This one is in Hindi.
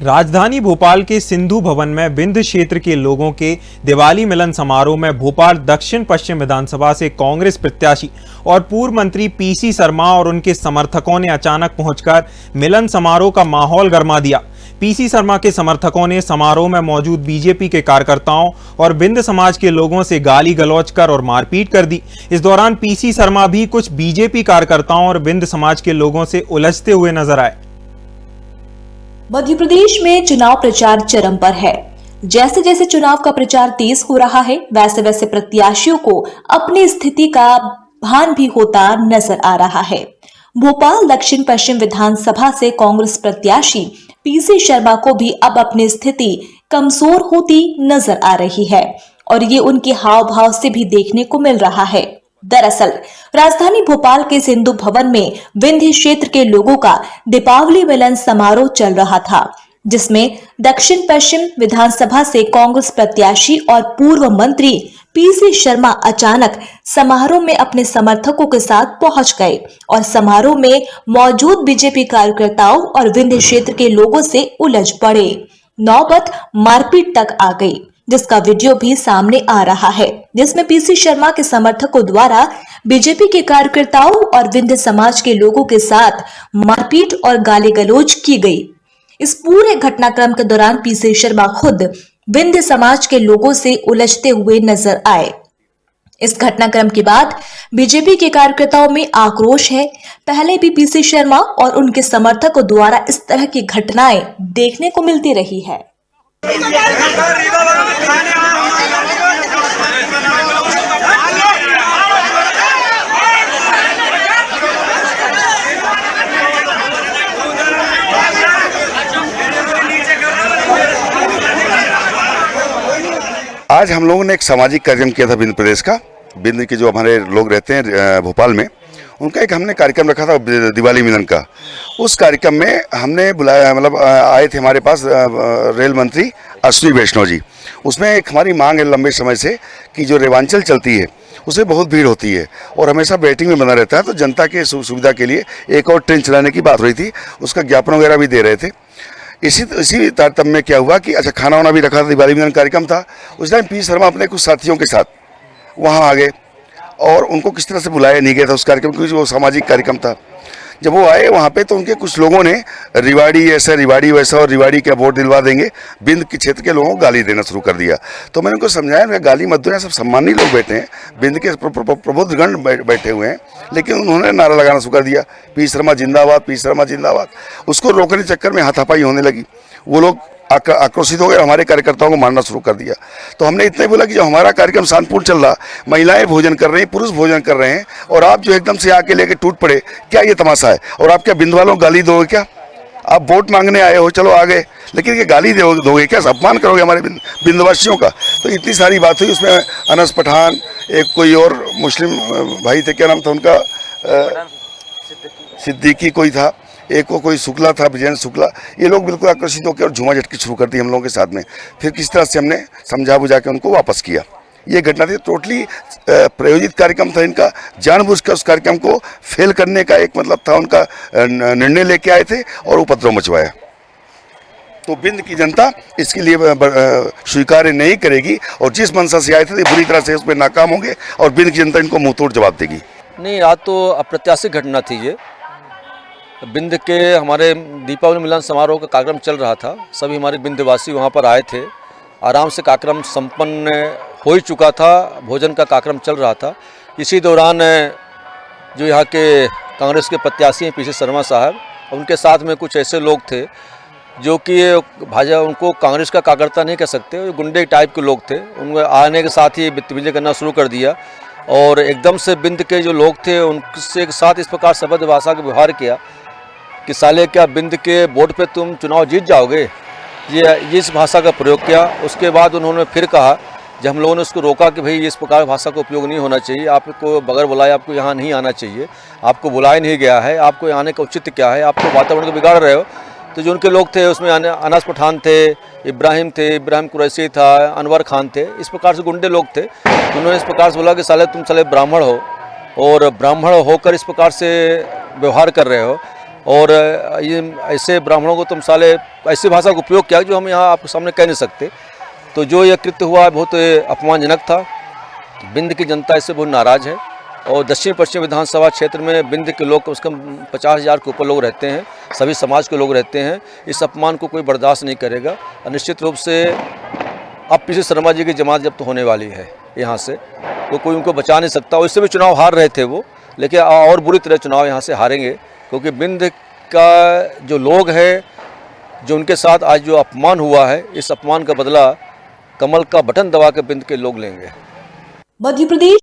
राजधानी भोपाल के सिंधु भवन में विंध्य क्षेत्र के लोगों के दिवाली मिलन समारोह में भोपाल दक्षिण पश्चिम विधानसभा से कांग्रेस प्रत्याशी और पूर्व मंत्री पीसी शर्मा और उनके समर्थकों ने अचानक पहुंचकर मिलन समारोह का माहौल गरमा दिया। पीसी शर्मा के समर्थकों ने समारोह में मौजूद बीजेपी के कार्यकर्ताओं और विंध्य समाज के लोगों से गाली गलौज कर और मारपीट कर दी। इस दौरान पीसी शर्मा भी कुछ बीजेपी कार्यकर्ताओं और विंध्य समाज के लोगों से उलझते हुए नजर आए। मध्य प्रदेश में चुनाव प्रचार चरम पर है। जैसे जैसे चुनाव का प्रचार तेज हो रहा है, वैसे वैसे प्रत्याशियों को अपनी स्थिति का भान भी होता नजर आ रहा है। भोपाल दक्षिण पश्चिम विधानसभा से कांग्रेस प्रत्याशी पीसी शर्मा को भी अब अपनी स्थिति कमजोर होती नजर आ रही है और ये उनके हाव भाव से भी देखने को मिल रहा है। दरअसल राजधानी भोपाल के सिंधु भवन में विंध्य क्षेत्र के लोगों का दीपावली मिलन समारोह चल रहा था, जिसमें दक्षिण पश्चिम विधानसभा से कांग्रेस प्रत्याशी और पूर्व मंत्री पीसी शर्मा अचानक समारोह में अपने समर्थकों के साथ पहुंच गए और समारोह में मौजूद बीजेपी कार्यकर्ताओं और विंध्य क्षेत्र के लोगों से उलझ पड़े। नौबत मारपीट तक आ गई, जिसका वीडियो भी सामने आ रहा है, जिसमें पीसी शर्मा के समर्थकों द्वारा बीजेपी के कार्यकर्ताओं और विंध्य समाज के लोगों के साथ मारपीट और गाली गलौज की गई। इस पूरे घटनाक्रम के दौरान पीसी शर्मा खुद विंध्य समाज के लोगों से उलझते हुए नजर आए। इस घटनाक्रम के बाद बीजेपी के कार्यकर्ताओं में आक्रोश है। पहले भी पीसी शर्मा और उनके समर्थकों द्वारा इस तरह की घटनाएं देखने को मिलती रही है। आज हम लोगों ने एक सामाजिक कार्यक्रम किया था बिंद प्रदेश का। बिंद के जो हमारे लोग रहते हैं भोपाल में, उनका एक हमने कार्यक्रम रखा था दिवाली मिलन का। उस कार्यक्रम में हमने बुलाया, मतलब आए थे हमारे पास रेल मंत्री अश्विनी वैष्णव जी। उसमें एक हमारी मांग है लंबे समय से कि जो रेवांचल चलती है उसमें बहुत भीड़ होती है और हमेशा वेटिंग में बना रहता है, तो जनता के सुविधा के लिए एक और ट्रेन चलाने की बात हुई थी। उसका ज्ञापन वगैरह भी दे रहे थे। इसी तारतम्य में क्या हुआ कि अच्छा खाना वाना भी रखा था, दिवाली मिलन कार्यक्रम था। उस टाइम पीसी शर्मा अपने कुछ साथियों के साथ वहाँ आ गए और उनको किस तरह से बुलाया नहीं गया था उस कार्यक्रम, क्योंकि वो सामाजिक कार्यक्रम था। जब वो आए वहाँ पे तो उनके कुछ लोगों ने रिवाड़ी ऐसा, रिवाड़ी वैसा और रिवाड़ी क्या वोट दिलवा देंगे, बिंद के क्षेत्र के लोगों को गाली देना शुरू कर दिया। तो मैंने उनको समझाया उनका गाली मत दो, सब सम्मानी लोग बैठे हैं, बिंद के प्रबुद्धगण बैठे हुए हैं। लेकिन उन्होंने नारा लगाना शुरू कर दिया, पीसी शर्मा जिंदाबाद, पीसी शर्मा जिंदाबाद। उसको रोकने के चक्कर में हाथापाई होने लगी। वो लोग आक्रोशित हो गए, हमारे कार्यकर्ताओं को मारना शुरू कर दिया। तो हमने इतना ही बोला कि जो हमारा कार्यक्रम शांतिपूर्ण चल रहा, महिलाएं भोजन कर रही हैं, पुरुष भोजन कर रहे हैं, और आप जो एकदम से आके लेके टूट पड़े, क्या ये तमाशा है? और आप क्या बिंद वालों को गाली दोगे क्या? आप वोट मांगने आए हो, चलो आ गए, लेकिन ये गाली दोगे क्या? अपमान करोगे हमारे बिंदवासियों का? तो इतनी सारी बात हुई। उसमें अनस पठान, एक कोई और मुस्लिम भाई थे, क्या नाम था उनका, सिद्दीकी कोई था, एक को कोई शुक्ला था, विजयन शुक्ला। ये लोग बिल्कुल आकर्षित होकर और झूमा झटकी शुरू कर दी हम लोगों के साथ में। फिर किस तरह से हमने समझा बुझा के उनको वापस किया। ये घटना थी, टोटली प्रायोजित कार्यक्रम था इनका। जानबूझकर उस कार्यक्रम को फेल करने का एक मतलब था उनका, निर्णय लेके आए थे और उपद्रव मचवाया। तो बिंद की जनता इसके लिए स्वीकार नहीं करेगी और जिस मंशा से आए थे बुरी तरह से उसमें नाकाम होंगे और बिंद की जनता इनको मुंहतोड़ जवाब देगी। नहीं, आज तो अप्रत्याशित घटना थी ये। बिंद के हमारे दीपावली मिलन समारोह का कार्यक्रम चल रहा था। सभी हमारे बिंदवासी वहाँ पर आए थे। आराम से कार्यक्रम संपन्न हो ही चुका था, भोजन का कार्यक्रम चल रहा था। इसी दौरान जो यहाँ के कांग्रेस के प्रत्याशी हैं पीसी शर्मा साहब, उनके साथ में कुछ ऐसे लोग थे जो कि भाजपा, उनको कांग्रेस का कार्यकर्ता नहीं कह सकते, गुंडे टाइप के लोग थे। उनके आने के साथ ही बदतमीजी करना शुरू कर दिया और एकदम से बिंद के जो लोग थे उनसे साथ इस प्रकार शब्द भाषा का व्यवहार किया कि साले क्या बिंद के वोट पे तुम चुनाव जीत जाओगे, ये इस भाषा का प्रयोग किया। उसके बाद उन्होंने फिर कहा, जब हम लोगों ने उसको रोका कि भाई इस प्रकार भाषा का उपयोग नहीं होना चाहिए, आपको बगैर बुलाए आपको यहाँ नहीं आना चाहिए, आपको बुलाया नहीं गया है, आपको यहाँ आने का औचित्य क्या है, आपको वातावरण को बिगाड़ रहे हो। तो जो उनके लोग थे उसमें अनस पठान थे, इब्राहिम कुरैशी था, अनवर खान थे, इस प्रकार से गुंडे लोग थे। उन्होंने इस प्रकार से बोला कि साले तुम साले ब्राह्मण हो और ब्राह्मण होकर इस प्रकार से व्यवहार कर रहे हो। और ये ऐसे ब्राह्मणों को तुम साले ऐसी भाषा का उपयोग किया जो हम यहाँ आपके सामने कह नहीं सकते। तो जो ये कृत्य हुआ बहुत अपमानजनक था। बिंद की जनता इससे बहुत नाराज़ है और दक्षिण पश्चिम विधानसभा क्षेत्र में बिंद के लोग कम से कम 50,000 के ऊपर लोग रहते हैं, सभी समाज के लोग रहते हैं। इस अपमान को कोई बर्दाश्त नहीं करेगा और निश्चित रूप से अब पीसी शर्मा जी की जमात जब्त होने वाली है यहाँ से, तो कोई उनको बचा नहीं सकता। और इससे भी चुनाव हार रहे थे वो, लेकिन और बुरी तरह चुनाव यहाँ से हारेंगे, क्योंकि बिंद का जो लोग हैं, जो उनके साथ आज जो अपमान हुआ है, इस अपमान का बदला कमल का बटन दबा के बिंद के लोग लेंगे। मध्य प्रदेश